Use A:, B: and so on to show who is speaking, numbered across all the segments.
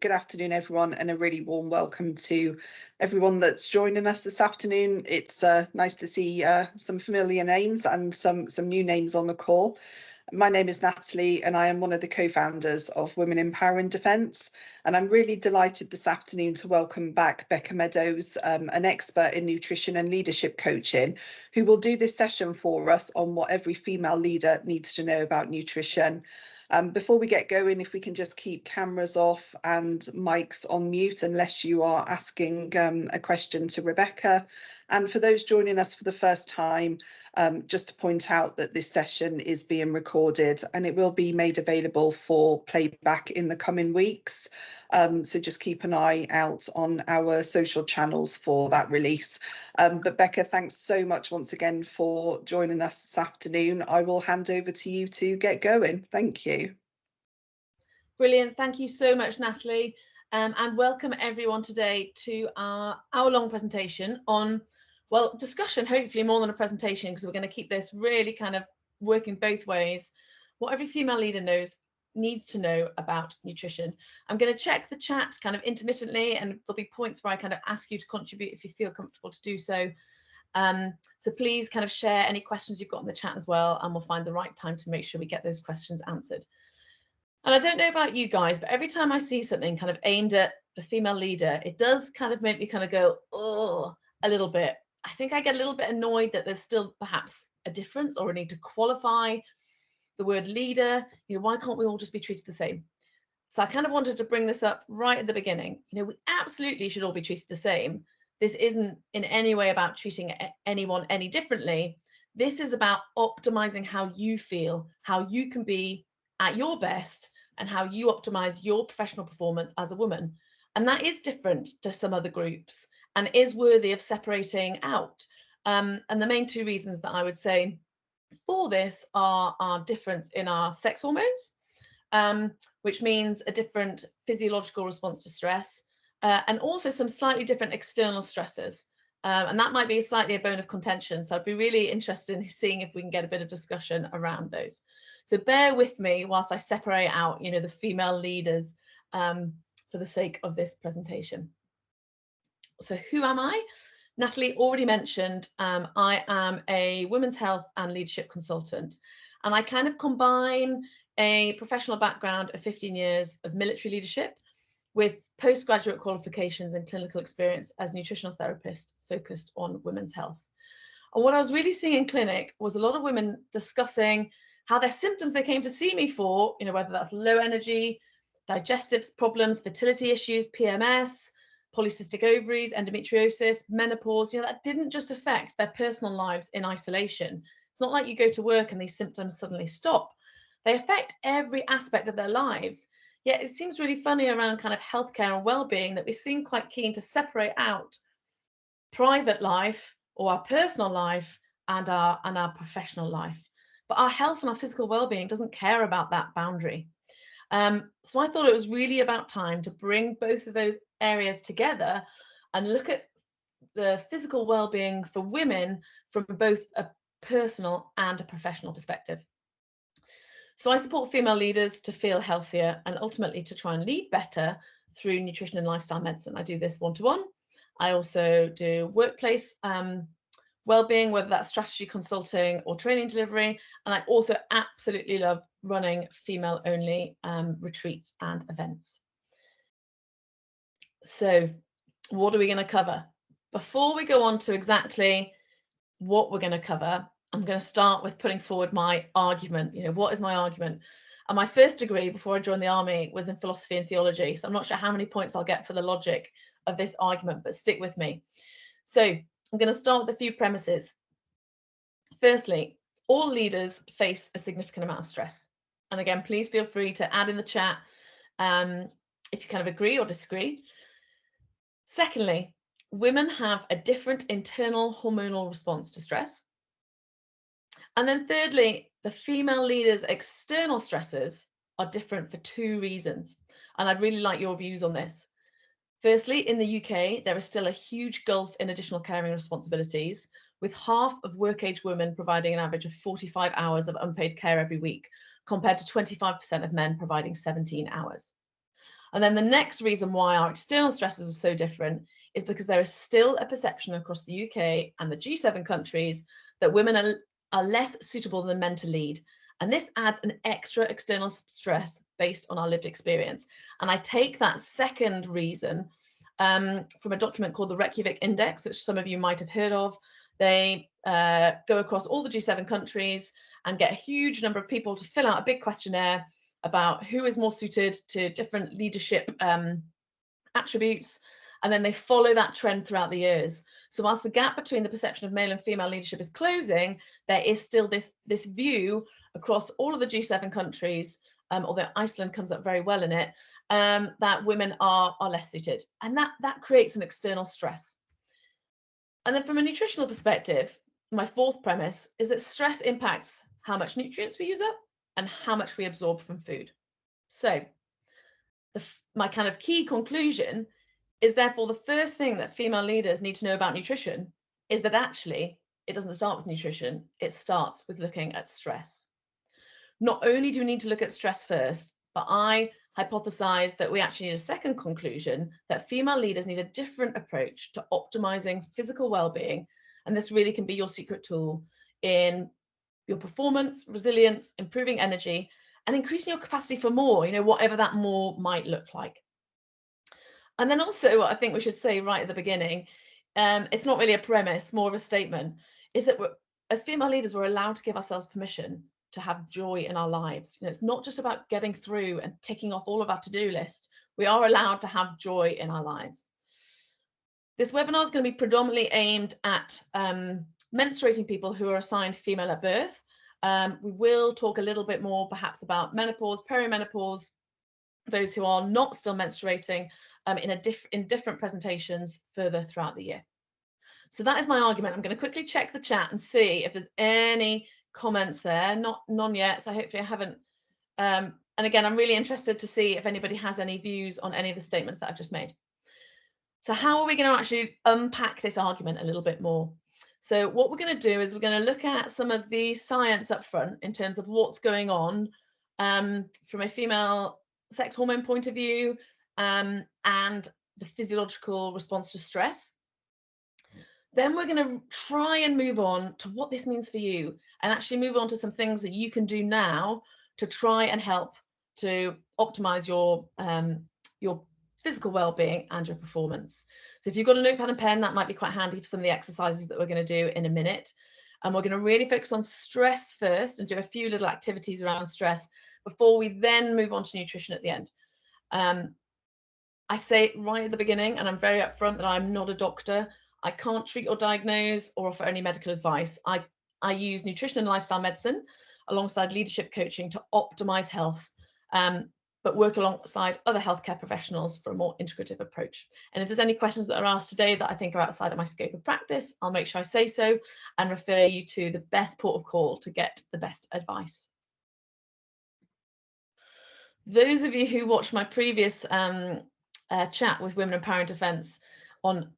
A: Good afternoon, everyone, and a really warm welcome to everyone that's joining us this afternoon. It's nice to see some familiar names and some new names on the call. My name is Natalie, and I am one of the co-founders of Women Empowering Defence. And I'm really delighted this afternoon to welcome back Becca Meadows, an expert in nutrition and leadership coaching, who will do this session for us on what every female leader needs to know about nutrition. Before we get going, if we can just keep cameras off and mics on mute unless you are asking a question to Rebecca. And for those joining us for the first time, just to point out that this session is being recorded and it will be made available for playback in the coming weeks. So just keep an eye out on our social channels for that release. But Becca, thanks so much once again for joining us this afternoon. I will hand over to you to get going. Thank you.
B: Brilliant. Thank you so much, Natalie. And welcome everyone today to our hour-long presentation on, well, discussion, hopefully more than a presentation, because we're going to keep this really kind of working both ways. What every female leader needs to know about nutrition. I'm going to check the chat kind of intermittently, and there'll be points where I kind of ask you to contribute if you feel comfortable to do so. So please kind of share any questions you've got in the chat as well, and we'll find the right time to make sure we get those questions answered. And I don't know about you guys, but every time I see something kind of aimed at the female leader, it does kind of make me kind of go, oh, a little bit. I think I get a little bit annoyed that there's still perhaps a difference or a need to qualify the word leader. You know, why can't we all just be treated the same? So I kind of wanted to bring this up right at the beginning. You know, we absolutely should all be treated the same. This isn't in any way about treating anyone any differently. This is about optimizing how you feel, how you can be at your best, and how you optimize your professional performance as a woman. And that is different to some other groups and is worthy of separating out. And the main two reasons that I would say for this are our difference in our sex hormones, which means a different physiological response to stress, and also some slightly different external stressors. And that might be slightly a bone of contention. So I'd be really interested in seeing if we can get a bit of discussion around those. So bear with me whilst I separate out, you know, the female leaders for the sake of this presentation. So who am I? Natalie already mentioned, I am a women's health and leadership consultant, and I kind of combine a professional background of 15 years of military leadership with postgraduate qualifications and clinical experience as a nutritional therapist focused on women's health. And what I was really seeing in clinic was a lot of women discussing how their symptoms they came to see me for, you know, whether that's low energy, digestive problems, fertility issues, PMS, polycystic ovaries, endometriosis, menopause, you know, that didn't just affect their personal lives in isolation. It's not like you go to work and these symptoms suddenly stop. They affect every aspect of their lives. Yet it seems really funny around kind of healthcare and well-being that we seem quite keen to separate out private life or our personal life and our professional life. But our health and our physical well-being doesn't care about that boundary. So I thought it was really about time to bring both of those areas together and look at the physical well-being for women from both a personal and a professional perspective. So I support female leaders to feel healthier and ultimately to try and lead better through nutrition and lifestyle medicine. I do this one-to-one. I also do workplace well-being, whether that's strategy consulting or training delivery. And I also absolutely love running female-only retreats and events. So what are we going to cover? Before we go on to exactly what we're going to cover, I'm going to start with putting forward my argument. You know, what is my argument? And my first degree before I joined the army was in philosophy and theology. So I'm not sure how many points I'll get for the logic of this argument, but stick with me. So I'm going to start with a few premises. Firstly, all leaders face a significant amount of stress. And again, please feel free to add in the chat if you kind of agree or disagree. Secondly, women have a different internal hormonal response to stress. And then thirdly, the female leaders' external stressors are different for two reasons. And I'd really like your views on this. Firstly, in the UK, there is still a huge gulf in additional caring responsibilities, with half of work-age women providing an average of 45 hours of unpaid care every week, compared to 25% of men providing 17 hours. And then the next reason why our external stresses are so different is because there is still a perception across the UK and the G7 countries that women are less suitable than men to lead. And this adds an extra external stress based on our lived experience. And I take that second reason from a document called the Reykjavik Index, which some of you might have heard of. They go across all the G7 countries and get a huge number of people to fill out a big questionnaire about who is more suited to different leadership attributes, and then they follow that trend throughout the years. So whilst the gap between the perception of male and female leadership is closing, there is still this view across all of the G7 countries, although Iceland comes up very well in it, that women are less suited, and that creates an external stress. And then from a nutritional perspective, my fourth premise is that stress impacts how much nutrients we use up and how much we absorb from food. So my kind of key conclusion is therefore the first thing that female leaders need to know about nutrition is that actually it doesn't start with nutrition, it starts with looking at stress. Not only do we need to look at stress first, but I hypothesize that we actually need a second conclusion, that female leaders need a different approach to optimizing physical well-being, and this really can be your secret tool in your performance, resilience, improving energy, and increasing your capacity for more, whatever that more might look like. And then also what I think we should say right at the beginning, it's not really a premise, more of a statement, is that as female leaders, we're allowed to give ourselves permission to have joy in our lives. It's not just about getting through and ticking off all of our to-do list. We are allowed to have joy in our lives. This webinar is going to be predominantly aimed at menstruating people who are assigned female at birth. We will talk a little bit more perhaps about menopause, perimenopause, those who are not still menstruating in different presentations further throughout the year. So that is my argument. I'm going to quickly check the chat and see if there's any comments there. None yet, so hopefully I haven't. And again, I'm really interested to see if anybody has any views on any of the statements that I've just made. So how are we going to actually unpack this argument a little bit more? So what we're going to do is we're going to look at some of the science up front in terms of what's going on from a female sex hormone point of view and the physiological response to stress. Then we're going to try and move on to what this means for you and actually move on to some things that you can do now to try and help to optimize your physical well-being and your performance. So if you've got a notepad and pen, that might be quite handy for some of the exercises that we're going to do in a minute. And we're going to really focus on stress first and do a few little activities around stress before we then move on to nutrition at the end. I say right at the beginning, and I'm very upfront, that I'm not a doctor. I can't treat or diagnose or offer any medical advice. I use nutrition and lifestyle medicine alongside leadership coaching to optimize health, but work alongside other healthcare professionals for a more integrative approach. And if there's any questions that are asked today that I think are outside of my scope of practice, I'll make sure I say so and refer you to the best port of call to get the best advice. Those of you who watched my previous chat with Women Empowering Defence on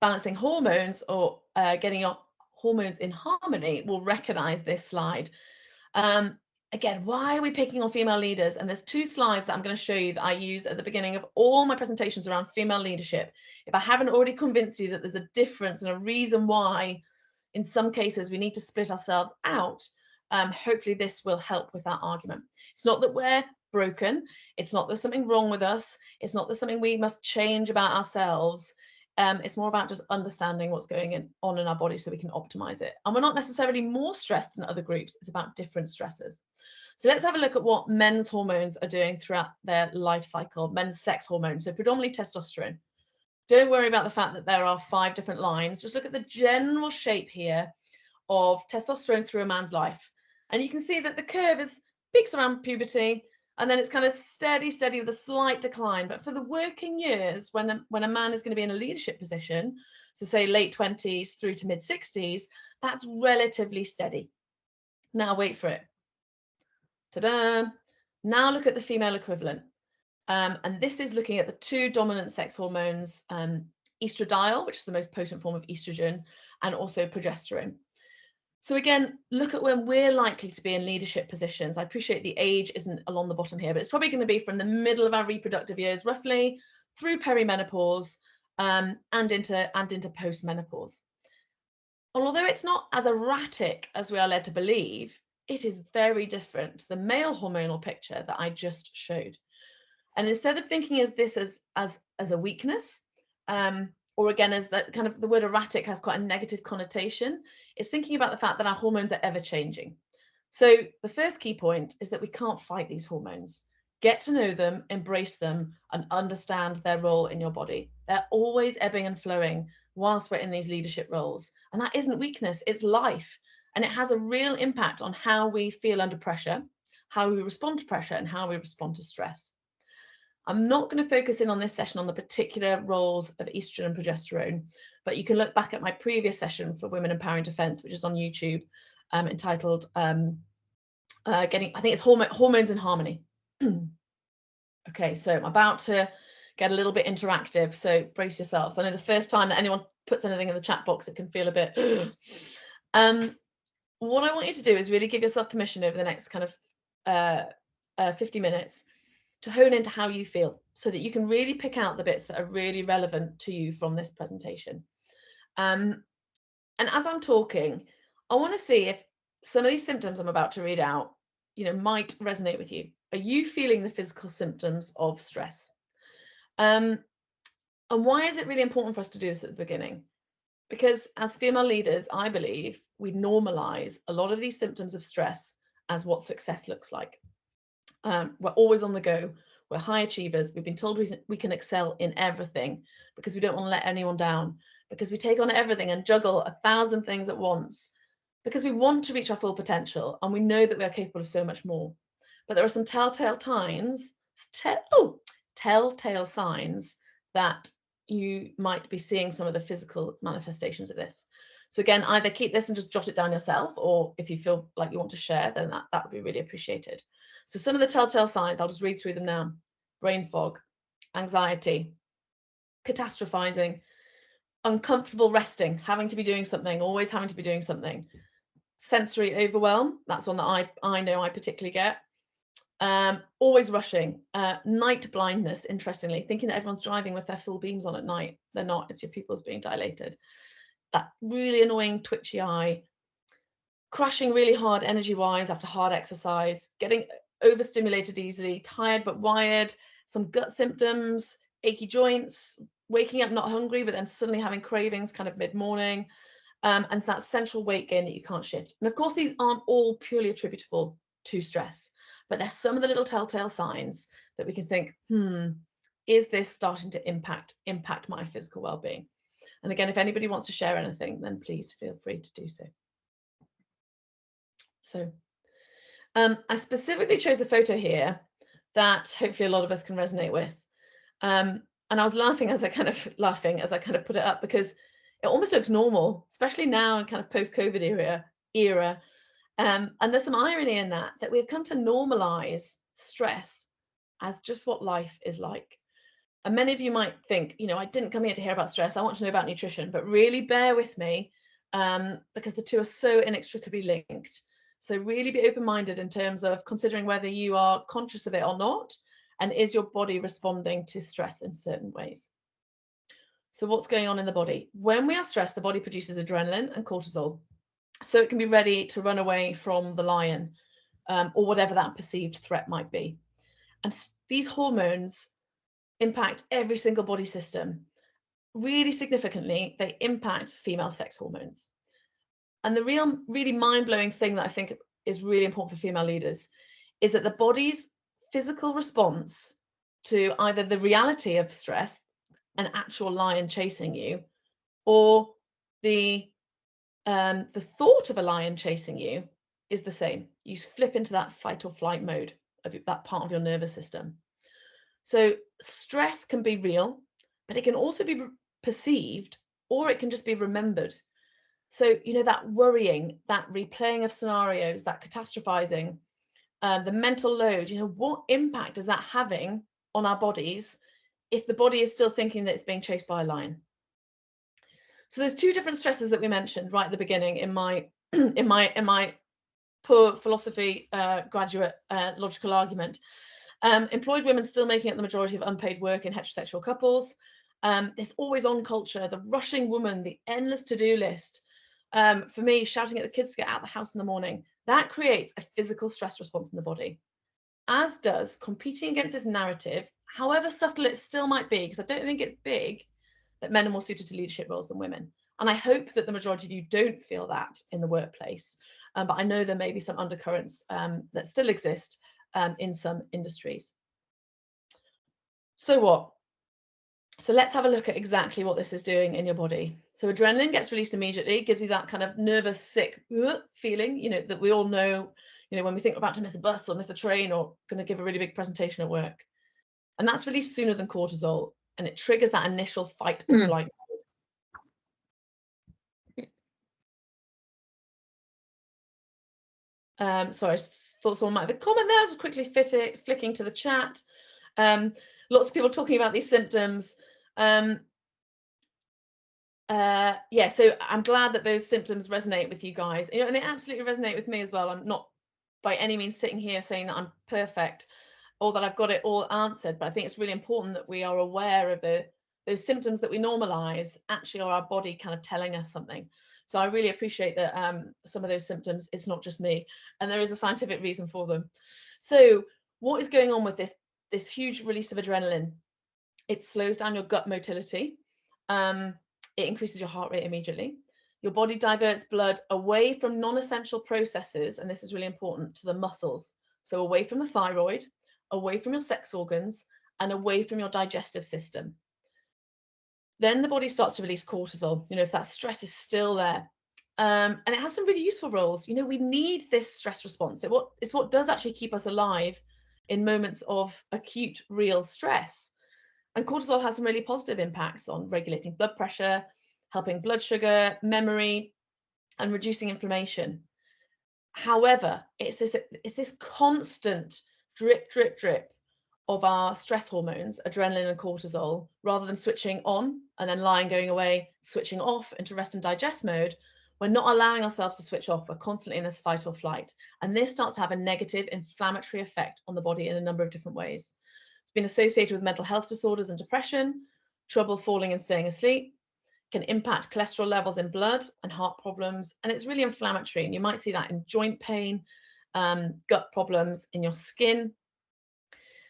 B: balancing hormones or getting your hormones in harmony will recognize this slide. Again, why are we picking on female leaders? And there's two slides that I'm going to show you that I use at the beginning of all my presentations around female leadership. If I haven't already convinced you that there's a difference and a reason why in some cases we need to split ourselves out, hopefully this will help with that argument. It's not that we're broken. It's not there's something wrong with us. It's not there's something we must change about ourselves. It's more about just understanding what's going on in our body so we can optimize it. And we're not necessarily more stressed than other groups. It's about different stresses. So let's have a look at what men's hormones are doing throughout their life cycle, men's sex hormones, so predominantly testosterone. Don't worry about the fact that there are 5 different lines. Just look at the general shape here of testosterone through a man's life. And you can see that the curve peaks around puberty, and then it's kind of steady with a slight decline. But for the working years, when a man is going to be in a leadership position, so say late 20s through to mid 60s, that's relatively steady. Now wait for it. Ta-da! Now look at the female equivalent. And this is looking at the 2 dominant sex hormones, estradiol, which is the most potent form of estrogen, and also progesterone. So again, look at when we're likely to be in leadership positions. I appreciate the age isn't along the bottom here, but it's probably going to be from the middle of our reproductive years, roughly through perimenopause and into post-menopause. Although it's not as erratic as we are led to believe, it is very different to the male hormonal picture that I just showed. And instead of thinking as this as a weakness, or again, as that kind of the word erratic has quite a negative connotation, it's thinking about the fact that our hormones are ever changing. So the first key point is that we can't fight these hormones. Get to know them, embrace them, and understand their role in your body. They're always ebbing and flowing whilst we're in these leadership roles. And that isn't weakness, it's life. And it has a real impact on how we feel under pressure, how we respond to pressure, and how we respond to stress. I'm not going to focus in on this session on the particular roles of estrogen and progesterone, but you can look back at my previous session for Women Empowering Defense, which is on YouTube, entitled I think it's Hormones in Harmony. Okay, so I'm about to get a little bit interactive, so brace yourselves. I know the first time that anyone puts anything in the chat box, it can feel a bit what I want you to do is really give yourself permission over the next kind of 50 minutes to hone into how you feel, so that you can really pick out the bits that are really relevant to you from this presentation. And as I'm talking, I want to see if some of these symptoms I'm about to read out, might resonate with you. Are you feeling the physical symptoms of stress? And why is it really important for us to do this at the beginning? Because as female leaders, I believe we normalize a lot of these symptoms of stress as what success looks like. We're always on the go. We're high achievers. We've been told we can excel in everything because we don't want to let anyone down, because we take on everything and juggle 1,000 things at once, because we want to reach our full potential and we know that we are capable of so much more. But there are some telltale signs that you might be seeing some of the physical manifestations of this. So again, either keep this and just jot it down yourself, or if you feel like you want to share, then that would be really appreciated. So some of the telltale signs, I'll just read through them now. Brain fog, anxiety, catastrophizing, uncomfortable resting, having to be doing something, always having to be doing something. Sensory overwhelm, that's one that I know I particularly get. Always rushing. Night blindness, interestingly, thinking that everyone's driving with their full beams on at night. They're not, it's your pupils being dilated. That really annoying twitchy eye. Crashing really hard energy-wise after hard exercise, getting overstimulated easily, tired but wired, some gut symptoms, achy joints, waking up not hungry but then suddenly having cravings kind of mid-morning, and that central weight gain that you can't shift. And of course, these aren't all purely attributable to stress, but there's some of the little telltale signs that we can think, is this starting to impact my physical well-being? And again, if anybody wants to share anything, then please feel free to do so. So I specifically chose a photo here that hopefully a lot of us can resonate with. And I was laughing as I kind of put it up, because it almost looks normal, especially now in kind of post-COVID era. And there's some irony in that we've come to normalize stress as just what life is like. And many of you might think, I didn't come here to hear about stress. I want to know about nutrition, but really bear with me, because the two are so inextricably linked. So really be open-minded in terms of considering whether you are conscious of it or not, and is your body responding to stress in certain ways. So what's going on in the body? When we are stressed, the body produces adrenaline and cortisol, so it can be ready to run away from the lion, or whatever that perceived threat might be. And these hormones impact every single body system. Really significantly, they impact female sex hormones. And the really mind-blowing thing that I think is really important for female leaders is that the body's physical response to either the reality of stress, an actual lion chasing you, or the thought of a lion chasing you is the same. You flip into that fight or flight mode of that part of your nervous system. So stress can be real, but it can also be perceived, or it can just be remembered. So, that worrying, that replaying of scenarios, that catastrophizing, the mental load, what impact is that having on our bodies if the body is still thinking that it's being chased by a lion? So there's two different stresses that we mentioned right at the beginning in my in my poor philosophy graduate logical argument. Employed women still making up the majority of unpaid work in heterosexual couples. This always-on culture, the rushing woman, the endless to-do list. For me, shouting at the kids to get out of the house in the morning, that creates a physical stress response in the body, as does competing against this narrative, however subtle it still might be, because I don't think it's big, that men are more suited to leadership roles than women. And I hope that the majority of you don't feel that in the workplace. But I know there may be some undercurrents that still exist in some industries. So what? So let's have a look at exactly what this is doing in your body. So adrenaline gets released immediately, gives you that kind of nervous, sick feeling, you know, that we all know, you know, when we think we're about to miss a bus or miss the train or going to give a really big presentation at work. And that's released sooner than cortisol, and it triggers that initial fight or flight. Sorry, I thought someone might have a comment there. I was just quickly flicking to the chat. Lots of people talking about these symptoms. Yeah, so I'm glad that those symptoms resonate with you guys. You know, and they absolutely resonate with me as well. I'm not by any means sitting here saying that I'm perfect or that I've got it all answered, but I think it's really important that we are aware of those symptoms that we normalize actually are our body kind of telling us something. So I really appreciate that some of those symptoms, it's not just me, and there is a scientific reason for them. So what is going on with this huge release of adrenaline? It slows down your gut motility. It increases your heart rate immediately. Your body diverts blood away from non-essential processes, and this is really important, to the muscles. So away from the thyroid, away from your sex organs, and away from your digestive system. Then the body starts to release cortisol, you know, if that stress is still there. And it has some really useful roles. You know, we need this stress response. It's what does actually keep us alive in moments of acute, real stress. And cortisol has some really positive impacts on regulating blood pressure, helping blood sugar, memory, and reducing inflammation. However, it's this constant drip, drip, drip of our stress hormones, adrenaline and cortisol, rather than switching on and then lying, going away, switching off into rest and digest mode. We're not allowing ourselves to switch off. We're constantly in this fight or flight. And this starts to have a negative inflammatory effect on the body in a number of different ways. It's been associated with mental health disorders and depression, trouble falling and staying asleep, can impact cholesterol levels in blood and heart problems. And it's really inflammatory. And you might see that in joint pain, gut problems, in your skin.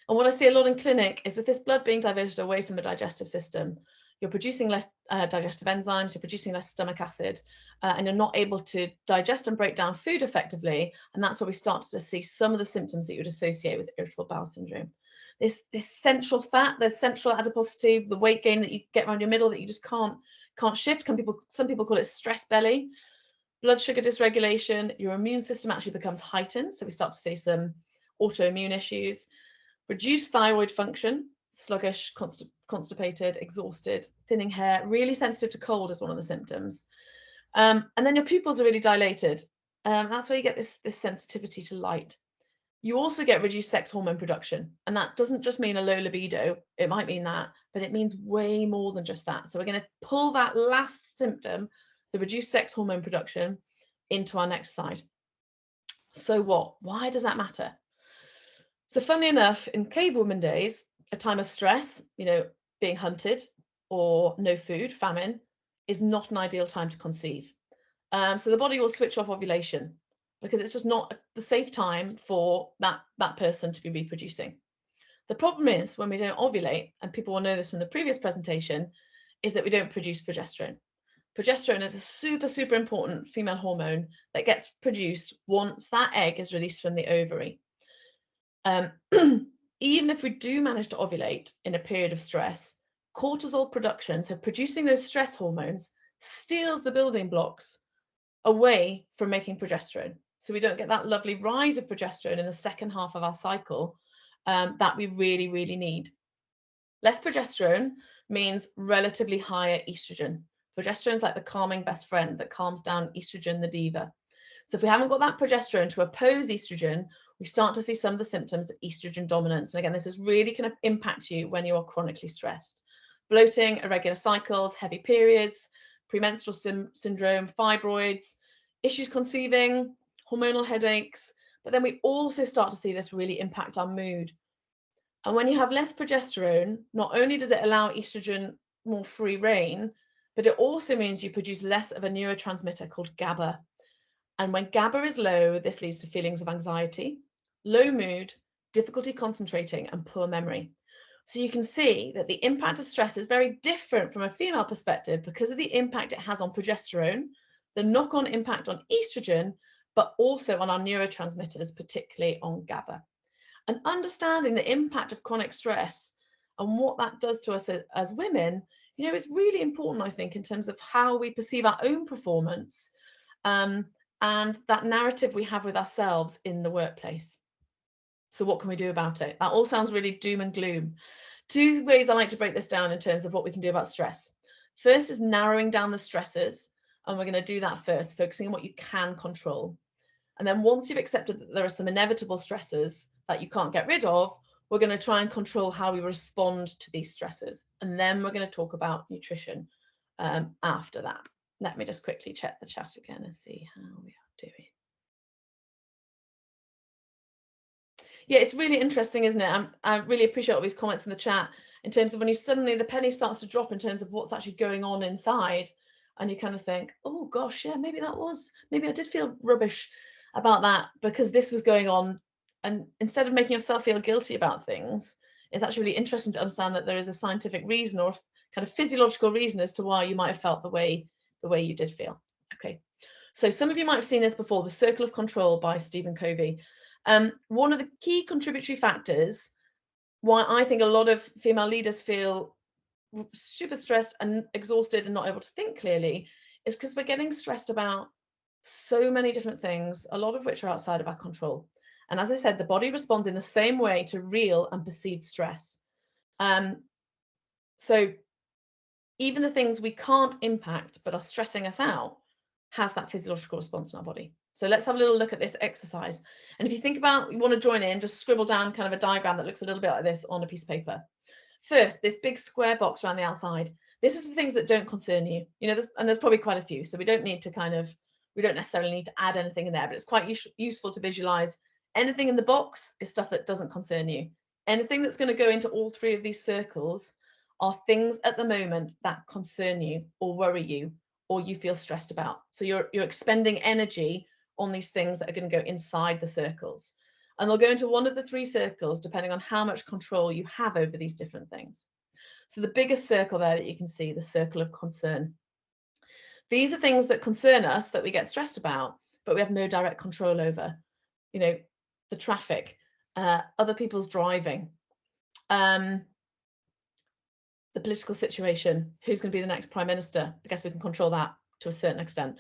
B: And what I see a lot in clinic is with this blood being diverted away from the digestive system, you're producing less digestive enzymes, you're producing less stomach acid, and you're not able to digest and break down food effectively. And that's where we start to see some of the symptoms that you would associate with irritable bowel syndrome. This central fat, the central adiposity, the weight gain that you get around your middle that you just can't shift. Some people call it stress belly. Blood sugar dysregulation, your immune system actually becomes heightened. So we start to see some autoimmune issues. Reduced thyroid function, sluggish, constipated, exhausted, thinning hair, really sensitive to cold is one of the symptoms. And then your pupils are really dilated. That's where you get this sensitivity to light. You also get reduced sex hormone production. And that doesn't just mean a low libido. It might mean that, but it means way more than just that. So we're going to pull that last symptom, the reduced sex hormone production, into our next slide. So what? Why does that matter? So funnily enough, in cavewoman days, a time of stress, you know, being hunted or no food, famine, is not an ideal time to conceive. So the body will switch off ovulation because it's just not the safe time for that person to be reproducing. The problem is when we don't ovulate, and people will know this from the previous presentation, is that we don't produce progesterone. Progesterone is a super, super important female hormone that gets produced once that egg is released from the ovary. Even if we do manage to ovulate in a period of stress, cortisol production, so producing those stress hormones, steals the building blocks away from making progesterone. So we don't get that lovely rise of progesterone in the second half of our cycle that we really, really need. Less progesterone means relatively higher estrogen. Progesterone is like the calming best friend that calms down estrogen, the diva. So if we haven't got that progesterone to oppose estrogen, we start to see some of the symptoms of estrogen dominance. And again, this is really going to impact you when you are chronically stressed. Bloating, irregular cycles, heavy periods, premenstrual syndrome, fibroids, issues conceiving, hormonal headaches, but then we also start to see this really impact our mood. And when you have less progesterone, not only does it allow estrogen more free rein, but it also means you produce less of a neurotransmitter called GABA. And when GABA is low, this leads to feelings of anxiety, low mood, difficulty concentrating, and poor memory. So you can see that the impact of stress is very different from a female perspective because of the impact it has on progesterone, the knock-on impact on estrogen, but also on our neurotransmitters, particularly on GABA. And understanding the impact of chronic stress and what that does to us as women, is really important, I think, in terms of how we perceive our own performance, and that narrative we have with ourselves in the workplace. So what can we do about it? That all sounds really doom and gloom. 2 ways I like to break this down in terms of what we can do about stress. First is narrowing down the stresses, and we're going to do that first, focusing on what you can control. And then once you've accepted that there are some inevitable stresses that you can't get rid of, we're going to try and control how we respond to these stresses. And then we're going to talk about nutrition after that. Let me just quickly check the chat again and see how we are doing. Yeah, it's really interesting, isn't it? I really appreciate all these comments in the chat in terms of when you suddenly, the penny starts to drop in terms of what's actually going on inside. And you kind of think, oh gosh, yeah, maybe I did feel rubbish about that because this was going on. And instead of making yourself feel guilty about things, it's actually really interesting to understand that there is a scientific reason or kind of physiological reason as to why you might have felt the way you did feel. Okay, so some of you might have seen this before, The Circle of Control by Stephen Covey. One of the key contributory factors why I think a lot of female leaders feel super stressed and exhausted and not able to think clearly is because we're getting stressed about so many different things, a lot of which are outside of our control. And as I said, the body responds in the same way to real and perceived stress. So even the things we can't impact but are stressing us out has that physiological response in our body. So let's have a little look at this exercise. And if you think about, you want to join in, just scribble down kind of a diagram that looks a little bit like this on a piece of paper. First, this big square box around the outside. This is for things that don't concern you. There's probably quite a few. So we don't necessarily need to add anything in there, but it's quite useful to visualize. Anything in the box is stuff that doesn't concern you. Anything that's going to go into all 3 of these circles are things at the moment that concern you or worry you or you feel stressed about. So you're expending energy on these things that are going to go inside the circles. And they'll go into one of the 3 circles depending on how much control you have over these different things. So the biggest circle there that you can see, the circle of concern. These are things that concern us that we get stressed about, but we have no direct control over. The traffic, other people's driving, the political situation, who's going to be the next prime minister. I guess we can control that to a certain extent.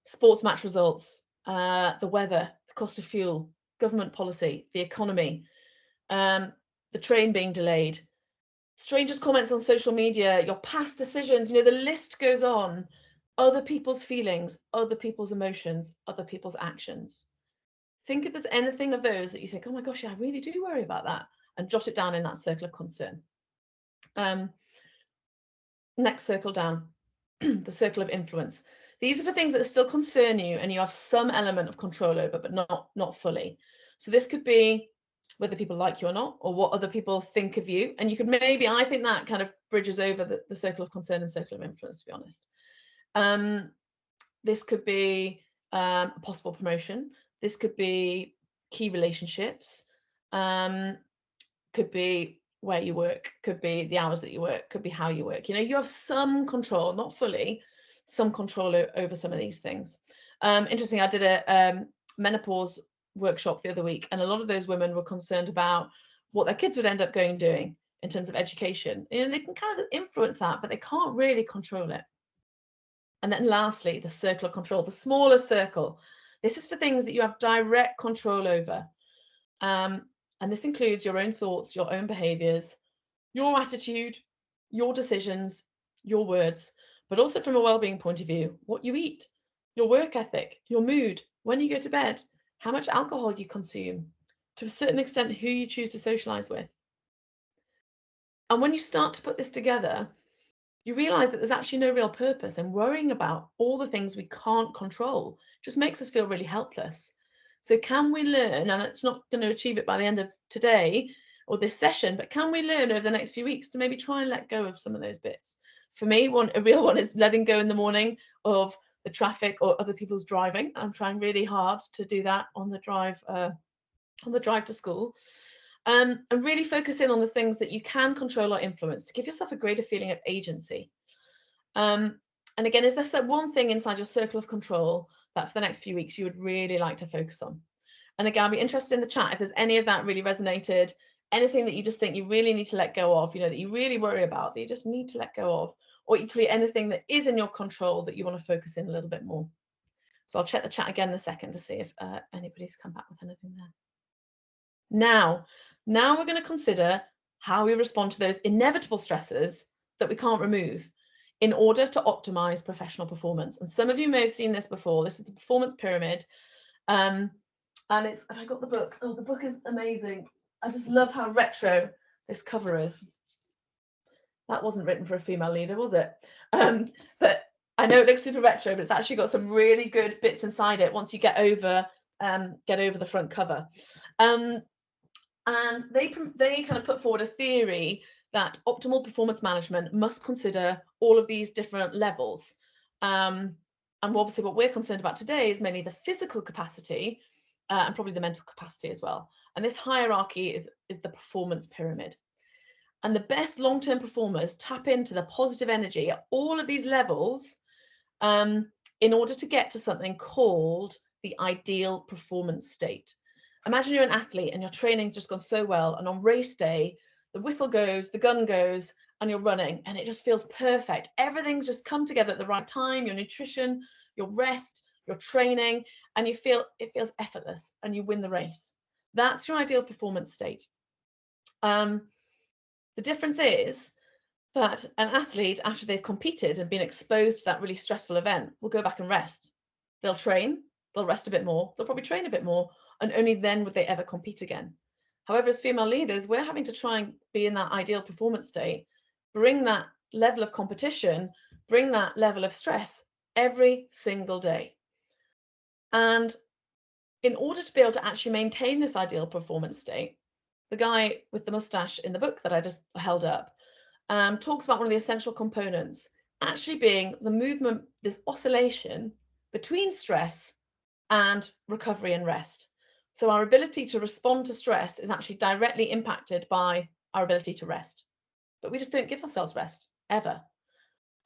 B: Sports match results, the weather, the cost of fuel, government policy, the economy, the train being delayed, strangers' comments on social media, your past decisions, the list goes on. Other people's feelings, other people's emotions, other people's actions. Think if there's anything of those that you think, oh my gosh, yeah, I really do worry about that, and jot it down in that circle of concern. Next circle down, the circle of influence. These are for things that still concern you and you have some element of control over, but not fully. So this could be whether people like you or not, or what other people think of you. And you could maybe, I think that kind of bridges over the circle of concern and circle of influence, to be honest. This could be a possible promotion. This could be key relationships. Could be where you work, could be the hours that you work, could be how you work. You have some control, not fully, some control over some of these things. Interesting, I did a menopause workshop the other week, and a lot of those women were concerned about what their kids would end up doing in terms of education. They can kind of influence that, but they can't really control it. And then lastly, the circle of control, the smaller circle. This is for things that you have direct control over. And this includes your own thoughts, your own behaviors, your attitude, your decisions, your words, but also from a well-being point of view, what you eat, your work ethic, your mood, when you go to bed, how much alcohol you consume, to a certain extent, who you choose to socialize with. And when you start to put this together, you realize that there's actually no real purpose in worrying about all the things we can't control. It just makes us feel really helpless. So can we learn, and it's not going to achieve it by the end of today or this session, but can we learn over the next few weeks to maybe try and let go of some of those bits? For me, a real one is letting go in the morning of the traffic or other people's driving. I'm trying really hard to do that on the drive to school. And really focus in on the things that you can control or influence to give yourself a greater feeling of agency. And again, is there that one thing inside your circle of control that for the next few weeks you would really like to focus on? And again, I'll be interested in the chat if there's any of that really resonated, anything that you just think you really need to let go of, that you really worry about, that you just need to let go of, or equally anything that is in your control that you want to focus in a little bit more. So I'll check the chat again in a second to see if anybody's come back with anything there. Now we're going to consider how we respond to those inevitable stresses that we can't remove in order to optimize professional performance. And some of you may have seen this before. This is the performance pyramid. And have I got the book? Oh, the book is amazing. I just love how retro this cover is. That wasn't written for a female leader, was it? But I know it looks super retro, but it's actually got some really good bits inside it once you get over the front cover. And they kind of put forward a theory that optimal performance management must consider all of these different levels. And obviously what we're concerned about today is mainly the physical capacity and probably the mental capacity as well. And this hierarchy is the performance pyramid. And the best long-term performers tap into the positive energy at all of these levels in order to get to something called the ideal performance state. Imagine you're an athlete and your training's just gone so well, and on race day, the whistle goes, the gun goes, and you're running, and it just feels perfect. Everything's just come together at the right time, your nutrition, your rest, your training, and it feels effortless, and you win the race. That's your ideal performance state. The difference is that an athlete, after they've competed and been exposed to that really stressful event, will go back and rest. They'll train, they'll rest a bit more, they'll probably train a bit more, and only then would they ever compete again. However, as female leaders, we're having to try and be in that ideal performance state, bring that level of competition, bring that level of stress every single day. And in order to be able to actually maintain this ideal performance state, the guy with the mustache in the book that I just held up talks about one of the essential components actually being the movement, this oscillation between stress and recovery and rest. So our ability to respond to stress is actually directly impacted by our ability to rest. But we just don't give ourselves rest, ever.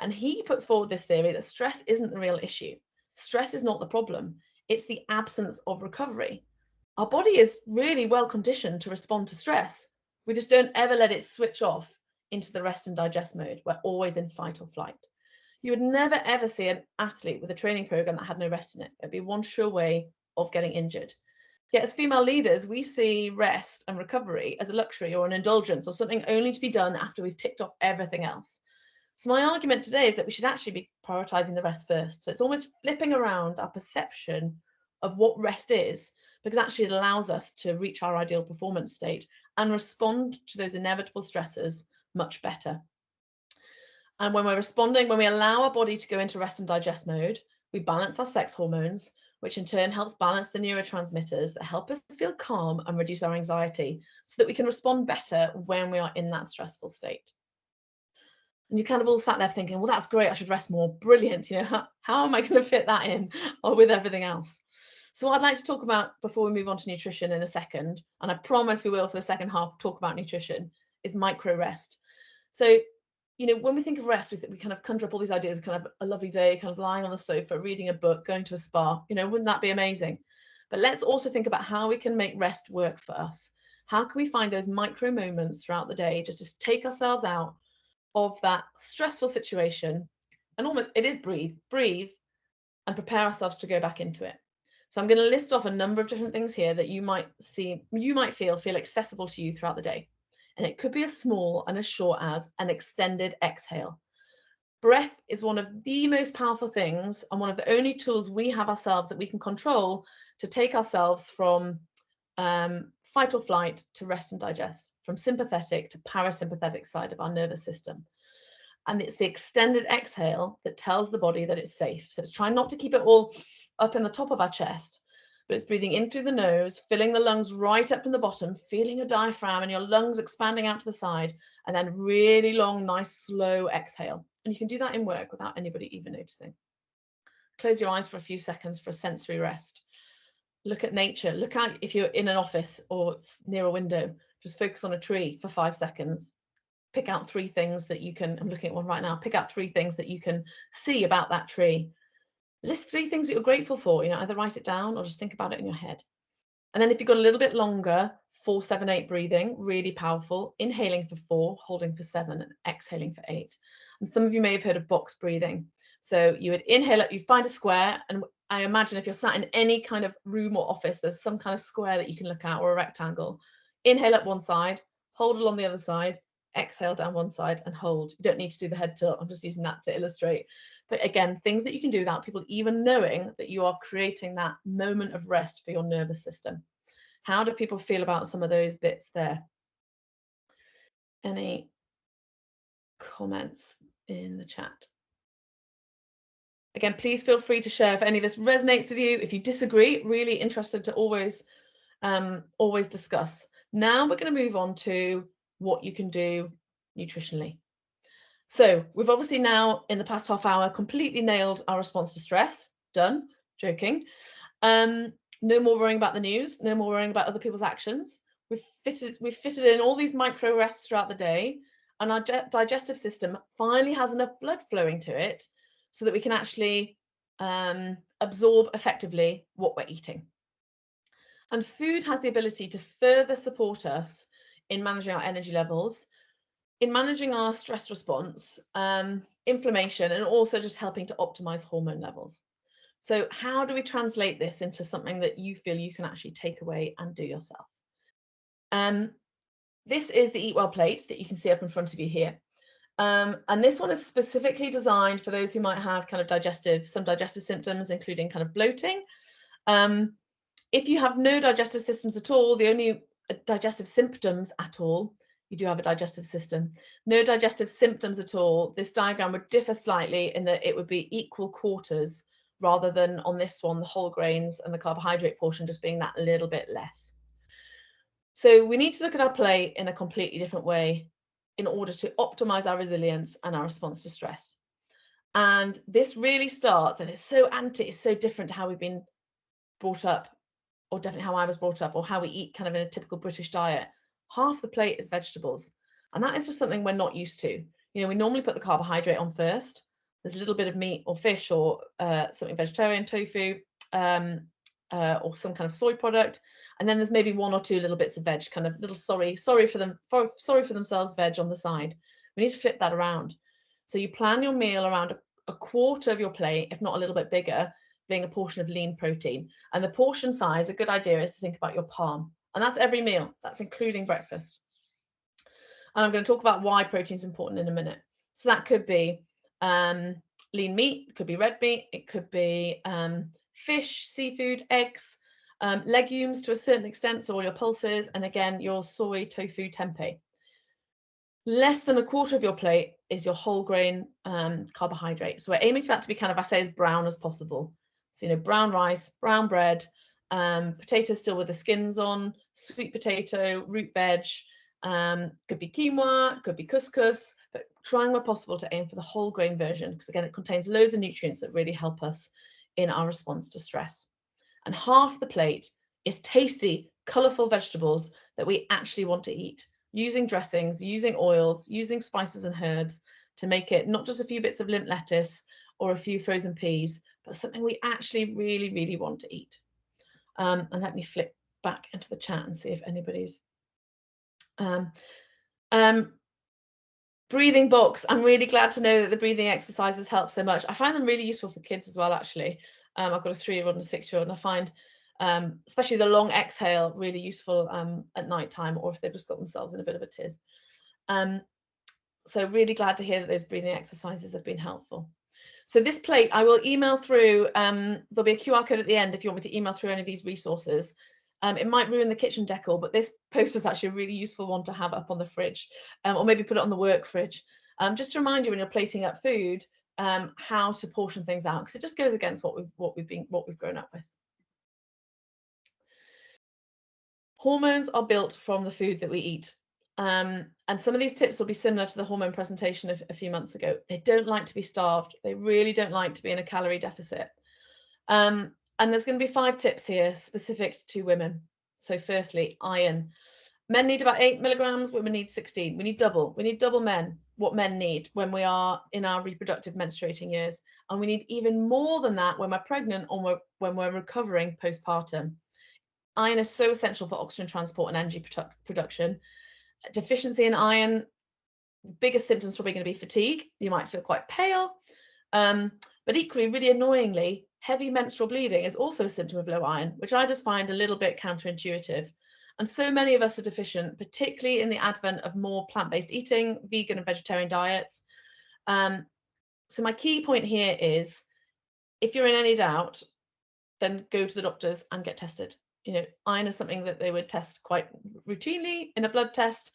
B: And he puts forward this theory that stress isn't the real issue. Stress is not the problem. It's the absence of recovery. Our body is really well conditioned to respond to stress. We just don't ever let it switch off into the rest and digest mode. We're always in fight or flight. You would never ever see an athlete with a training program that had no rest in it. It'd be one sure way of getting injured. Yet as female leaders, we see rest and recovery as a luxury or an indulgence or something only to be done after we've ticked off everything else. So my argument today is that we should actually be prioritizing the rest first. So it's almost flipping around our perception of what rest is, because actually it allows us to reach our ideal performance state and respond to those inevitable stresses much better. And when we're responding, when we allow our body to go into rest and digest mode, we balance our sex hormones, which in turn helps balance the neurotransmitters that help us feel calm and reduce our anxiety so that we can respond better when we are in that stressful state. And you kind of all sat there thinking, well, that's great, I should rest more. Brilliant. How am I going to fit that in or with everything else? So what I'd like to talk about before we move on to nutrition in a second, and I promise we will for the second half talk about nutrition, is micro rest. So, when we think of rest, we kind of conjure up all these ideas, kind of a lovely day, kind of lying on the sofa, reading a book, going to a spa, wouldn't that be amazing? But let's also think about how we can make rest work for us. How can we find those micro moments throughout the day, just to take ourselves out of that stressful situation and almost, it is breathe and prepare ourselves to go back into it. So I'm going to list off a number of different things here that you might feel accessible to you throughout the day. And it could be as small and as short as an extended exhale. Breath is one of the most powerful things and one of the only tools we have ourselves that we can control to take ourselves from fight or flight to rest and digest, from sympathetic to parasympathetic side of our nervous system. And it's the extended exhale that tells the body that it's safe. So it's trying not to keep it all up in the top of our chest, but it's breathing in through the nose, filling the lungs right up from the bottom, feeling your diaphragm and your lungs expanding out to the side, and then really long, nice, slow exhale. And you can do that in work without anybody even noticing. Close your eyes for a few seconds for a sensory rest. Look at nature. Look out if you're in an office or near a window. Just focus on a tree for 5 seconds. Pick out 3 things that you can, I'm looking at one right now, pick out 3 things that you can see about that tree. List 3 things that you're grateful for, either write it down or just think about it in your head. And then if you've got a little bit longer, 4, 7, 8 breathing, really powerful. Inhaling for 4, holding for 7, and exhaling for 8. And some of you may have heard of box breathing. So you would inhale up, you find a square, and I imagine if you're sat in any kind of room or office, there's some kind of square that you can look at or a rectangle. Inhale up one side, hold along the other side, exhale down one side and hold. You don't need to do the head tilt. I'm just using that to illustrate. But again, things that you can do without people even knowing that you are creating that moment of rest for your nervous system. How do people feel about some of those bits there? Any comments in the chat? Again, please feel free to share if any of this resonates with you. If you disagree, really interested to always discuss. Now we're going to move on to what you can do nutritionally. So we've obviously now, in the past half hour, completely nailed our response to stress. Done. Joking. No more worrying about the news. No more worrying about other people's actions. We've fitted in all these micro rests throughout the day, and our digestive system finally has enough blood flowing to it so that we can actually absorb effectively what we're eating. And food has the ability to further support us in managing our energy levels, in managing our stress response, inflammation, and also just helping to optimize hormone levels. So how do we translate this into something that you feel you can actually take away and do yourself? This is the Eat Well plate that you can see up in front of you here. And this one is specifically designed for those who might have kind of some digestive symptoms, including kind of bloating. If you have no digestive systems at all, the only digestive symptoms at all, you do have a digestive system. No digestive symptoms at all, this diagram would differ slightly in that it would be equal quarters rather than on this one, the whole grains and the carbohydrate portion just being that little bit less. So we need to look at our plate in a completely different way in order to optimize our resilience and our response to stress. And this really starts, and it's so different to how we've been brought up, or definitely how I was brought up, or how we eat kind of in a typical British diet. Half the plate is vegetables. And that is just something we're not used to. We normally put the carbohydrate on first. There's a little bit of meat or fish or something vegetarian, tofu, or some kind of soy product. And then there's maybe 1 or 2 little bits of veg, kind of little sorry for themselves veg on the side. We need to flip that around. So you plan your meal around a quarter of your plate, if not a little bit bigger, being a portion of lean protein. And the portion size, a good idea is to think about your palm. And that's every meal. That's including breakfast. And I'm going to talk about why protein is important in a minute. So that could be lean meat, it could be red meat, it could be fish, seafood, eggs, legumes to a certain extent, so all your pulses, and again, your soy, tofu, tempeh. Less than a quarter of your plate is your whole grain carbohydrate. So we're aiming for that to be kind of, I say, as brown as possible. So, brown rice, brown bread, potatoes still with the skins on, sweet potato, root veg, could be quinoa, could be couscous, but trying where possible to aim for the whole grain version, because again, it contains loads of nutrients that really help us in our response to stress. And half the plate is tasty, colourful vegetables that we actually want to eat, using dressings, using oils, using spices and herbs to make it not just a few bits of limp lettuce or a few frozen peas, but something we actually really, really want to eat. And let me flip back into the chat and see if anybody's breathing box. I'm really glad to know that the breathing exercises help so much. I find them really useful for kids as well, actually. I've got a 3-year-old and a 6-year-old, and I find especially the long exhale really useful at night time, or if they've just got themselves in a bit of a tiz. So really glad to hear that those breathing exercises have been helpful. So this plate, I will email through, there'll be a QR code at the end if you want me to email through any of these resources. It might ruin the kitchen decor, but this poster is actually a really useful one to have up on the fridge, or maybe put it on the work fridge. Just to remind you when you're plating up food, how to portion things out, because it just goes against what we've grown up with. Hormones are built from the food that we eat. And some of these tips will be similar to the hormone presentation of a few months ago. They don't like to be starved. They really don't like to be in a calorie deficit. And there's going to be 5 tips here specific to women. So firstly, iron. Men need about 8 milligrams, women need 16. We need double. We need double what men need when we are in our reproductive menstruating years. And we need even more than that when we're pregnant or when we're recovering postpartum. Iron is so essential for oxygen transport and energy production. Deficiency in iron, biggest symptoms probably going to be fatigue. You might feel quite pale. But equally, really annoyingly, heavy menstrual bleeding is also a symptom of low iron, which I just find a little bit counterintuitive. And so many of us are deficient, particularly in the advent of more plant-based eating, vegan and vegetarian diets. So my key point here is, if you're in any doubt, then go to the doctors and get tested. You know, iron is something that they would test quite routinely in a blood test,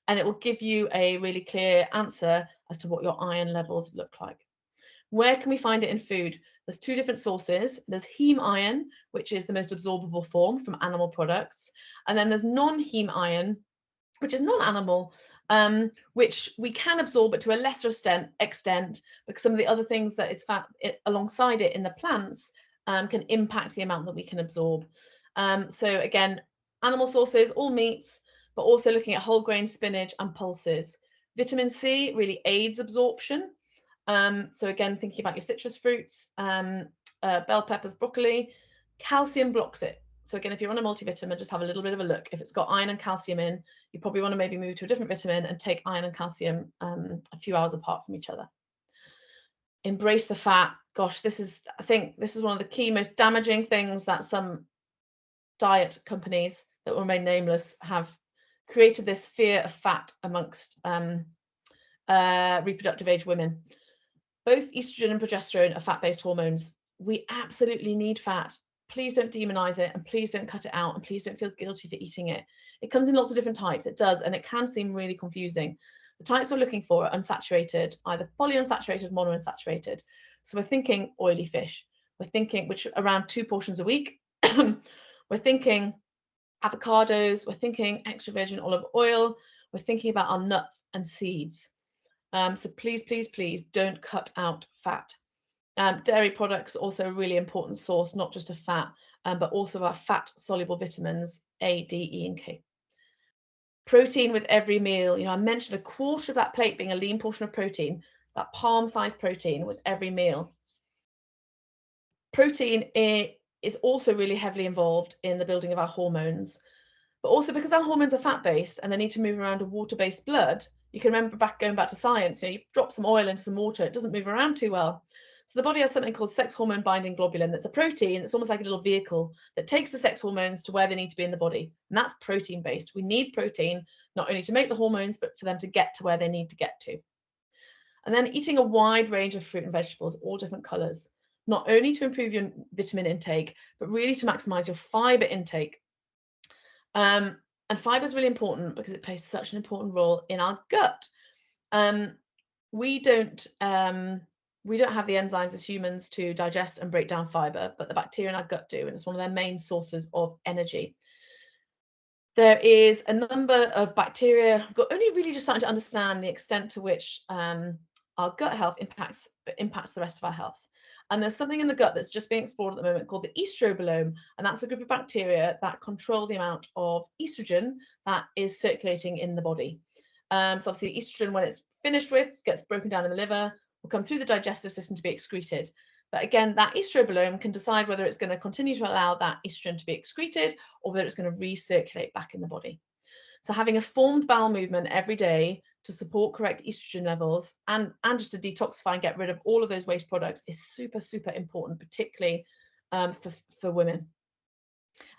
B: and it will give you a really clear answer as to what your iron levels look like. Where can we find it in food? There's 2 different sources. There's heme iron, which is the most absorbable form from animal products. And then there's non-heme iron, which is non-animal, which we can absorb, but to a lesser extent, because some of the other things that is found alongside it in the plants can impact the amount that we can absorb. So again, animal sources, all meats, but also looking at whole grain spinach and pulses. Vitamin C really aids absorption. So again, thinking about your citrus fruits, bell peppers, broccoli. Calcium blocks it. So again, if you're on a multivitamin, just have a little bit of a look. If it's got iron and calcium in, you probably want to maybe move to a different vitamin and take iron and calcium a few hours apart from each other. Embrace the fat. Gosh, I think this is one of the key, most damaging things that some diet companies that will remain nameless have created, this fear of fat amongst reproductive age women. Both estrogen and progesterone are fat-based hormones. We absolutely need fat. Please don't demonize it, and please don't cut it out, and please don't feel guilty for eating it. It comes in lots of different types. It does, and it can seem really confusing. The types we're looking for are unsaturated, either polyunsaturated, monounsaturated. So we're thinking oily fish. We're thinking, which around 2 portions a week. We're thinking avocados. We're thinking extra virgin olive oil. We're thinking about our nuts and seeds. So please, please, please don't cut out fat. Dairy products are also a really important source, not just of fat, but also our fat-soluble vitamins A, D, E, and K. Protein with every meal. You know, I mentioned a quarter of that plate being a lean portion of protein, that palm-sized protein with every meal. Protein is also really heavily involved in the building of our hormones, but also because our hormones are fat-based and they need to move around a water-based blood. You can remember going back to science, you drop some oil into some water, it doesn't move around too well. So the body has something called sex hormone binding globulin that's a protein. It's almost like a little vehicle that takes the sex hormones to where they need to be in the body. And that's protein based. We need protein, not only to make the hormones, but for them to get to where they need to get to. And then eating a wide range of fruit and vegetables, all different colors, not only to improve your vitamin intake, but really to maximize your fiber intake. And fiber is really important because it plays such an important role in our gut. We don't have the enzymes as humans to digest and break down fiber, but the bacteria in our gut do, and it's one of their main sources of energy. There is a number of bacteria. We're only really just starting to understand the extent to which our gut health impacts the rest of our health. And there's something in the gut that's just being explored at the moment called the estrobolome, and that's a group of bacteria that control the amount of estrogen that is circulating in the body. So obviously estrogen, when it's finished with, gets broken down in the liver, will come through the digestive system to be excreted. But again, that estrobolome can decide whether it's going to continue to allow that estrogen to be excreted or whether it's going to recirculate back in the body. So having a formed bowel movement every day to support correct estrogen levels and just to detoxify and get rid of all of those waste products is super, super important, particularly for women.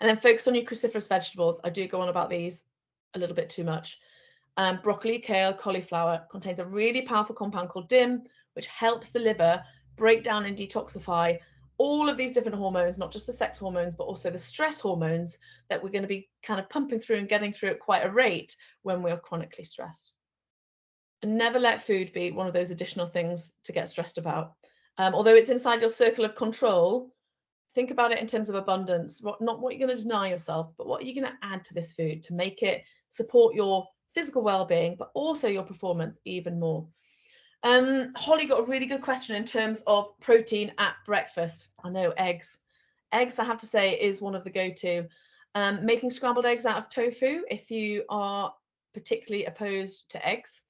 B: And then focus on your cruciferous vegetables. I do go on about these a little bit too much. Broccoli, kale, cauliflower contains a really powerful compound called DIM, which helps the liver break down and detoxify all of these different hormones, not just the sex hormones, but also the stress hormones that we're going to be kind of pumping through and getting through at quite a rate when we're chronically stressed. And never let food be one of those additional things to get stressed about. Although it's inside your circle of control, think about it in terms of abundance, not what you're going to deny yourself, but what are you going to add to this food to make it support your physical well-being, but also your performance even more. Holly got a really good question in terms of protein at breakfast. I know eggs. Eggs, I have to say, is one of the go-to. Making scrambled eggs out of tofu, if you are particularly opposed to eggs.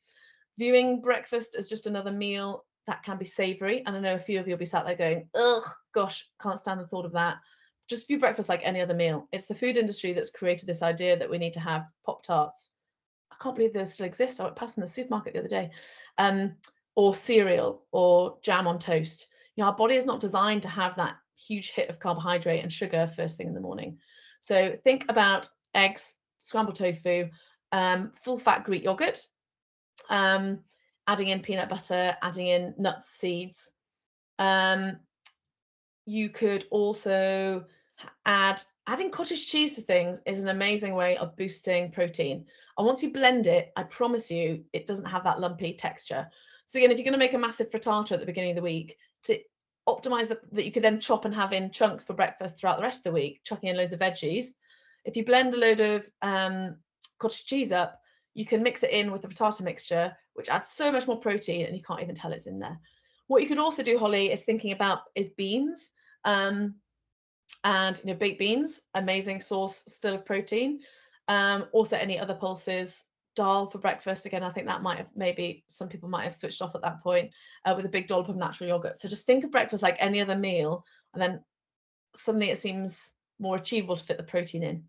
B: Viewing breakfast as just another meal that can be savoury. And I know a few of you will be sat there going, ugh, gosh, can't stand the thought of that. Just view breakfast like any other meal. It's the food industry that's created this idea that we need to have Pop-Tarts. I can't believe they still exist. I went past in the supermarket the other day. Or cereal or jam on toast. You know, our body is not designed to have that huge hit of carbohydrate and sugar first thing in the morning. So think about eggs, scrambled tofu, full fat Greek yogurt, adding in peanut butter, adding in nuts, seeds. You could also adding cottage cheese to things is an amazing way of boosting protein. And once you blend it, I promise you, it doesn't have that lumpy texture. So again, if you're going to make a massive frittata at the beginning of the week, to optimize that you could then chop and have in chunks for breakfast throughout the rest of the week, chucking in loads of veggies. If you blend a load of cottage cheese up, you can mix it in with the frittata mixture, which adds so much more protein and you can't even tell it's in there. What you could also do, Holly, is thinking about is beans. And baked beans, amazing source still of protein. Also any other pulses, dal for breakfast. Again, I think that might have, maybe some people might have switched off at that point, with a big dollop of natural yogurt. So just think of breakfast like any other meal, and then suddenly it seems more achievable to fit the protein in.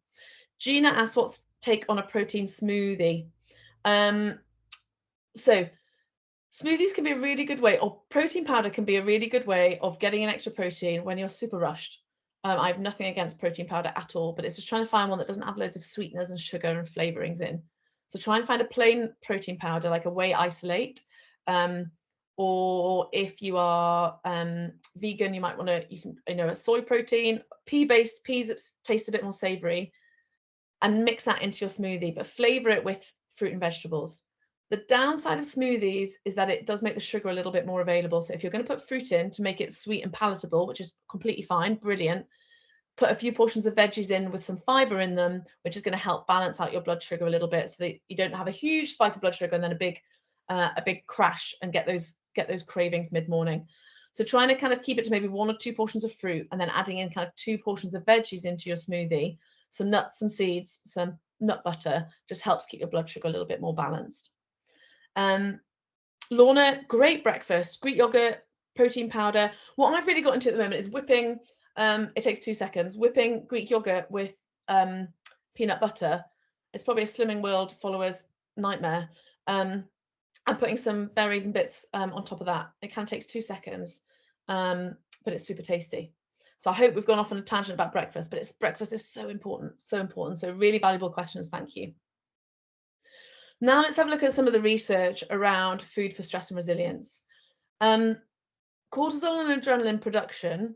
B: Gina asked what's take on a protein smoothie. So smoothies can be a really good way, or protein powder can be a really good way of getting an extra protein when you're super rushed. I have nothing against protein powder at all, but it's just trying to find one that doesn't have loads of sweeteners and sugar and flavorings in. So try and find a plain protein powder, like a whey isolate. Or if you are vegan, you might want to, a soy protein, pea-based peas that taste a bit more savory, and mix that into your smoothie, but flavor it with fruit and vegetables. The downside of smoothies is that it does make the sugar a little bit more available. So if you're going to put fruit in to make it sweet and palatable, which is completely fine, brilliant, put a few portions of veggies in with some fiber in them, which is going to help balance out your blood sugar a little bit so that you don't have a huge spike of blood sugar and then a big crash and get those cravings mid-morning. So trying to kind of keep it to maybe 1 or 2 portions of fruit and then adding in kind of 2 portions of veggies into your smoothie, some nuts, some seeds, some nut butter, just helps keep your blood sugar a little bit more balanced. Lorna, great breakfast, Greek yogurt, protein powder. What I've really got into at the moment is whipping, it takes 2 seconds, whipping Greek yogurt with peanut butter. It's probably a Slimming World follower's nightmare. And putting some berries and bits on top of that. It kind of takes 2 seconds, but it's super tasty. So I hope we've gone off on a tangent about breakfast, but breakfast is so important, so important. So really valuable questions, thank you. Now let's have a look at some of the research around food for stress and resilience. Cortisol and adrenaline production,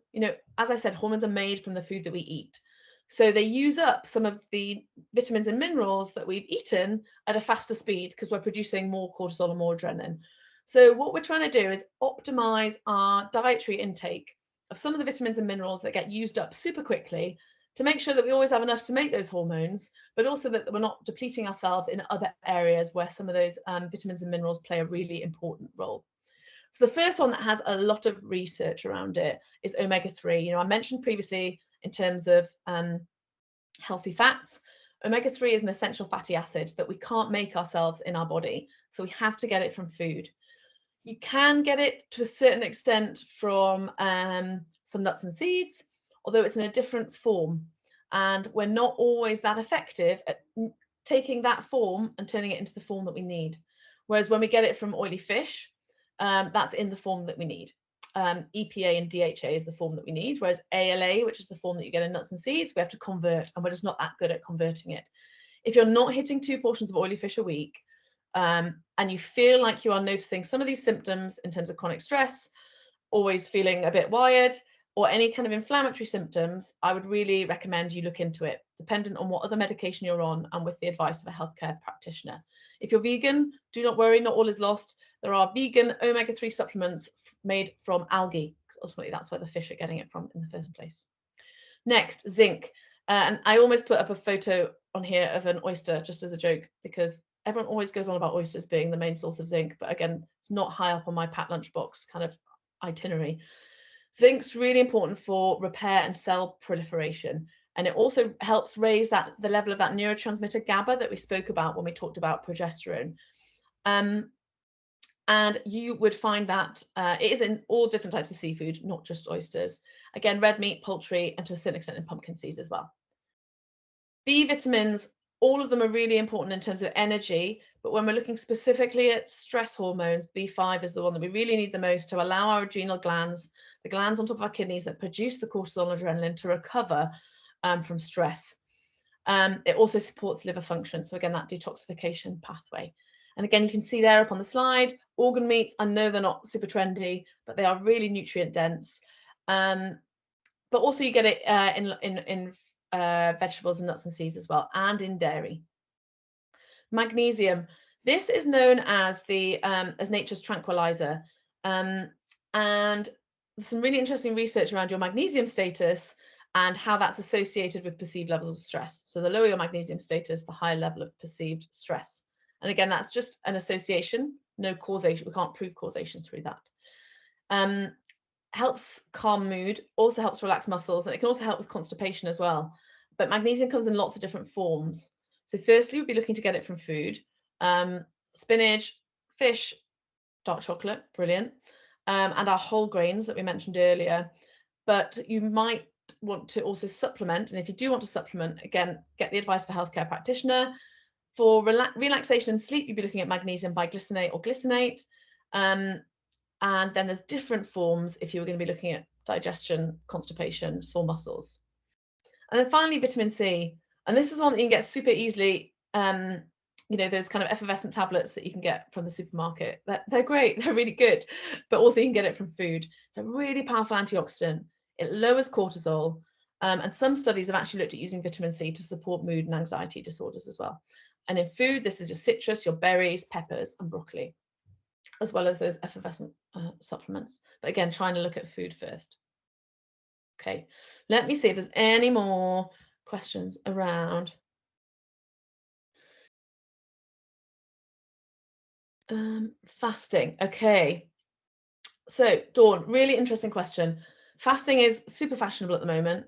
B: as I said, hormones are made from the food that we eat. So they use up some of the vitamins and minerals that we've eaten at a faster speed because we're producing more cortisol and more adrenaline. So what we're trying to do is optimize our dietary intake of some of the vitamins and minerals that get used up super quickly to make sure that we always have enough to make those hormones, but also that we're not depleting ourselves in other areas where some of those vitamins and minerals play a really important role. So the first one that has a lot of research around it is omega-3. I mentioned previously in terms of healthy fats, omega-3 is an essential fatty acid that we can't make ourselves in our body, so we have to get it from food. You can get it to a certain extent from some nuts and seeds, although it's in a different form, and we're not always that effective at taking that form and turning it into the form that we need. Whereas when we get it from oily fish, that's in the form that we need. EPA and DHA is the form that we need, whereas ALA, which is the form that you get in nuts and seeds, we have to convert, and we're just not that good at converting it. If you're not hitting 2 portions of oily fish a week, and you feel like you are noticing some of these symptoms in terms of chronic stress, always feeling a bit wired, or any kind of inflammatory symptoms, I would really recommend you look into it, dependent on what other medication you're on and with the advice of a healthcare practitioner. If you're vegan, do not worry, not all is lost. There are vegan omega-3 supplements made from algae. Ultimately, that's where the fish are getting it from in the first place. Next, zinc. And I almost put up a photo on here of an oyster just as a joke, because everyone always goes on about oysters being the main source of zinc. But again, it's not high up on my packed lunchbox kind of itinerary. Zinc's really important for repair and cell proliferation. And it also helps raise the level of that neurotransmitter GABA that we spoke about when we talked about progesterone. And you would find that it is in all different types of seafood, not just oysters. Again, red meat, poultry, and to a certain extent in pumpkin seeds as well. B vitamins, all of them are really important in terms of energy, but when we're looking specifically at stress hormones, B5 is the one that we really need the most to allow our adrenal glands, the glands on top of our kidneys that produce the cortisol and adrenaline, to recover from stress. It also supports liver function. So again, that detoxification pathway. And again, you can see there up on the slide, organ meats. I know they're not super trendy, but they are really nutrient dense. But also you get it in vegetables and nuts and seeds as well, and in dairy. Magnesium. This is known as as nature's tranquilizer. And there's some really interesting research around your magnesium status and how that's associated with perceived levels of stress. So the lower your magnesium status, the higher level of perceived stress. And again, that's just an association, no causation. We can't prove causation through that. Helps calm mood, also helps relax muscles, and it can also help with constipation as well. But magnesium comes in lots of different forms. So firstly, we'll be looking to get it from food. Spinach, fish, dark chocolate, brilliant. And our whole grains that we mentioned earlier. But you might want to also supplement. And if you do want to supplement, again, get the advice of a healthcare practitioner. For relaxation and sleep, you'd be looking at magnesium biglycinate or glycinate. And then there's different forms if you were going to be looking at digestion, constipation, sore muscles. And then finally, vitamin C. And this is one that you can get super easily. You know, those kind of effervescent tablets that you can get from the supermarket. They're great. They're really good. But also you can get it from food. It's a really powerful antioxidant. It lowers cortisol. And some studies have actually looked at using vitamin C to support mood and anxiety disorders as well. And in food, this is your citrus, your berries, peppers, and broccoli, as well as those effervescent supplements. But again, trying to look at food first. Okay, let me see if there's any more questions around. Fasting. Okay. So, Dawn, really interesting question. Fasting is super fashionable at the moment.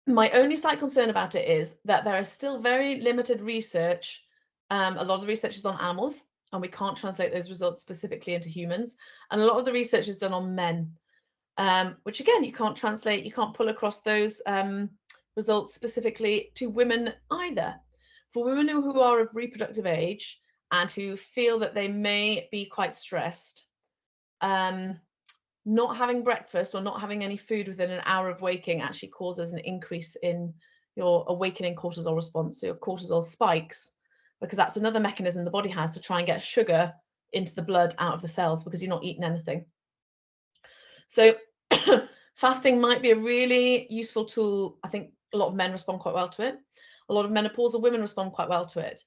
B: My only slight concern about it is that there is still very limited research. A lot of the research is on animals, and we can't translate those results specifically into humans. And a lot of the research is done on men, which again, you can't translate, you can't pull across those results specifically to women either. For women who are of reproductive age and who feel that they may be quite stressed, not having breakfast or not having any food within an hour of waking actually causes an increase in your awakening cortisol response. So your cortisol spikes, because that's another mechanism the body has to try and get sugar into the blood out of the cells because you're not eating anything. So fasting might be a really useful tool. I think a lot of men respond quite well to it. A lot of menopausal women respond quite well to it.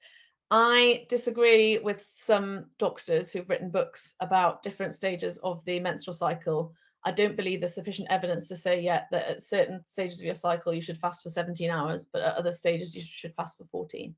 B: I disagree with some doctors who've written books about different stages of the menstrual cycle. I don't believe there's sufficient evidence to say yet that at certain stages of your cycle you should fast for 17 hours, but at other stages you should fast for 14.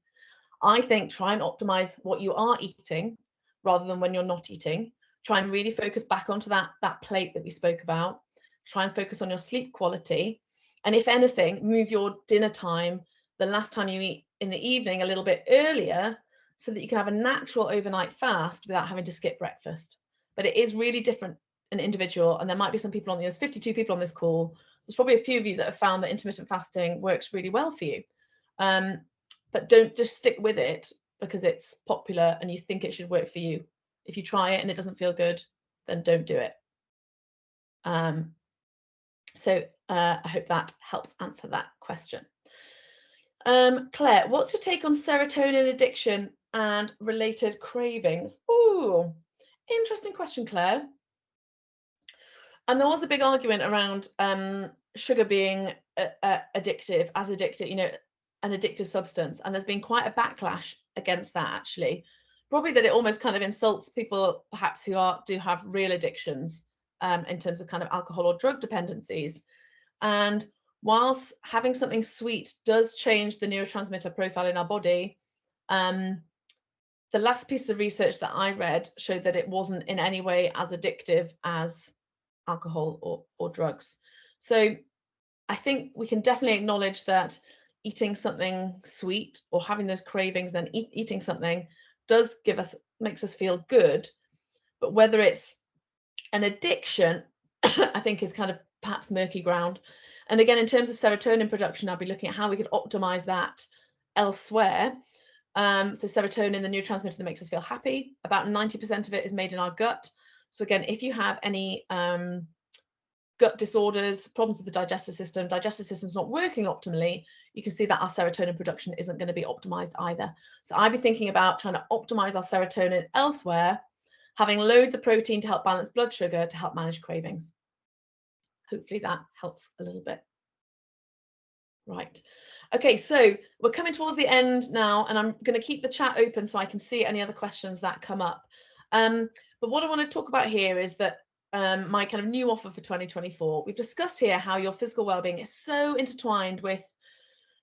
B: I think try and optimize what you are eating rather than when you're not eating. Try and really focus back onto that plate that we spoke about. Try and focus on your sleep quality. And if anything, move your dinner time, the last time you eat in the evening, a little bit earlier, so that you can have a natural overnight fast without having to skip breakfast. But it is really different an individual, and there might be some people there's 52 people on this call. There's probably a few of you that have found that intermittent fasting works really well for you. But don't just stick with it because it's popular and you think it should work for you. If you try it and it doesn't feel good, then don't do it. So I hope that helps answer that question. Claire, what's your take on serotonin addiction and related cravings? Oh, interesting question, Claire. And there was a big argument around sugar being addictive, you know, an addictive substance. And there's been quite a backlash against that, actually. probably that it almost kind of insults people perhaps who do have real addictions in terms of kind of alcohol or drug dependencies. And whilst having something sweet does change the neurotransmitter profile in our body, the last piece of research that I read showed that it wasn't in any way as addictive as alcohol or drugs. So I think we can definitely acknowledge that eating something sweet or having those cravings, then eating something does makes us feel good. But whether it's an addiction, I think is kind of perhaps murky ground. And again, in terms of serotonin production, I'll be looking at how we could optimize that elsewhere. So serotonin, the neurotransmitter that makes us feel happy, about 90% of it is made in our gut. So again, if you have any gut disorders, problems with the digestive system's not working optimally, you can see that our serotonin production isn't going to be optimized either. So I'd be thinking about trying to optimize our serotonin elsewhere, having loads of protein to help balance blood sugar to help manage cravings. Hopefully that helps a little bit. Right. Okay, so we're coming towards the end now, and I'm going to keep the chat open so I can see any other questions that come up. But what I want to talk about here is that my kind of new offer for 2024. We've discussed here how your physical well-being is so intertwined with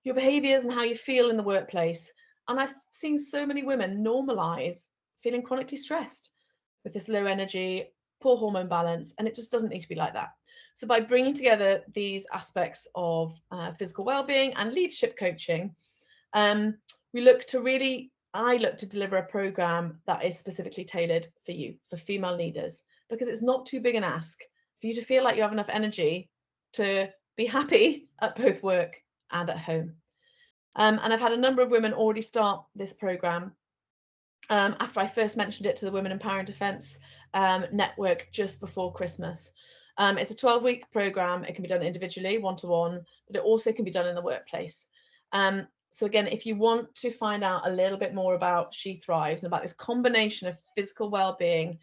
B: your behaviors and how you feel in the workplace. And I've seen so many women normalize feeling chronically stressed with this low energy, poor hormone balance, and it just doesn't need to be like that. So by bringing together these aspects of physical well-being and leadership coaching, I look to deliver a program that is specifically tailored for you, for female leaders, because it's not too big an ask for you to feel like you have enough energy to be happy at both work and at home. And I've had a number of women already start this program after I first mentioned it to the Women in Power and Defence network just before Christmas. It's a 12-week program. It can be done individually, one-to-one, but it also can be done in the workplace. So again, if you want to find out a little bit more about She Thrives and about this combination of physical well-being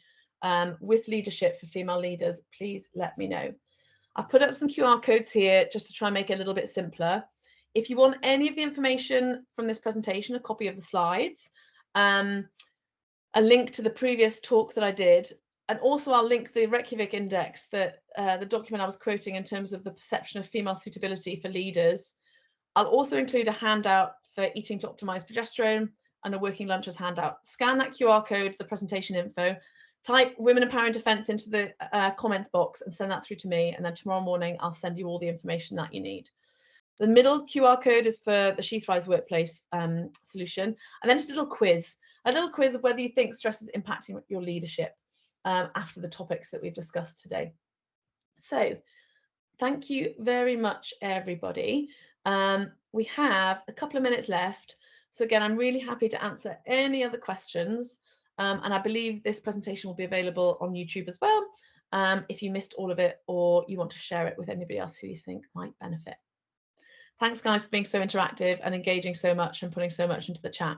B: with leadership for female leaders, please let me know. I've put up some QR codes here just to try and make it a little bit simpler. If you want any of the information from this presentation, a copy of the slides, a link to the previous talk that I did, and also I'll link the Reykjavik Index, that the document I was quoting in terms of the perception of female suitability for leaders. I'll also include a handout for eating to optimize progesterone and a working lunches handout. Scan that QR code, the presentation info, type Women in Power and Defence into the comments box and send that through to me. And then tomorrow morning, I'll send you all the information that you need. The middle QR code is for the She Thrives workplace solution. And then just a little quiz of whether you think stress is impacting your leadership after the topics that we've discussed today. So thank you very much, everybody. We have a couple of minutes left. So again, I'm really happy to answer any other questions. And I believe this presentation will be available on YouTube as well, if you missed all of it or you want to share it with anybody else who you think might benefit. Thanks, guys, for being so interactive and engaging so much and putting so much into the chat.